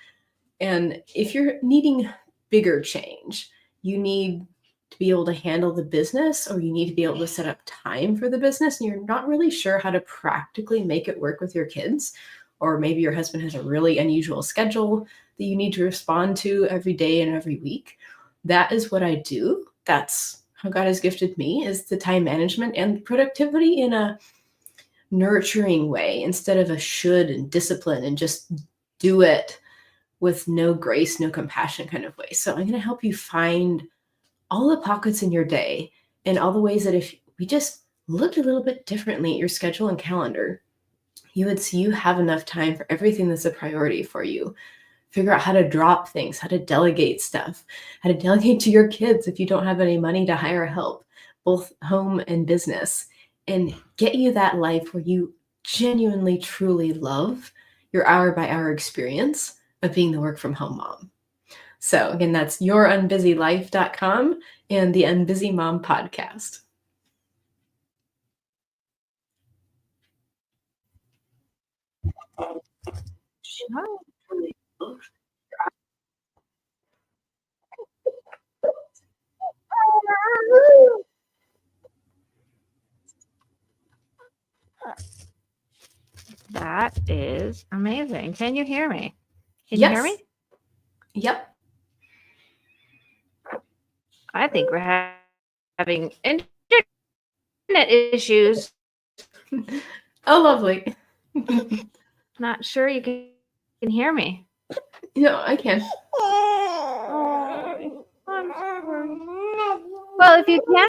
And if you're needing bigger change, you need to be able to handle the business, or you need to be able to set up time for the business, and you're not really sure how to practically make it work with your kids, or maybe your husband has a really unusual schedule that you need to respond to every day and every week. That is what I do. That's how God has gifted me, is the time management and productivity in a nurturing way instead of a should and discipline and just do it with no grace, no compassion kind of way. So I'm going to help you find all the pockets in your day and all the ways that if we just looked a little bit differently at your schedule and calendar, you would see you have enough time for everything that's a priority for you. Figure out how to drop things, how to delegate stuff, how to delegate to your kids if you don't have any money to hire help, both home and business, and get you that life where you genuinely, truly love your hour by hour experience of being the work from home mom. So again, that's yourunbusylife.com and the Unbusy Mom podcast. That is amazing. Can you hear me? Can you hear me? Yep. I think we're having internet issues. Oh, lovely. Not sure you can hear me. No, I can. Well, if you can't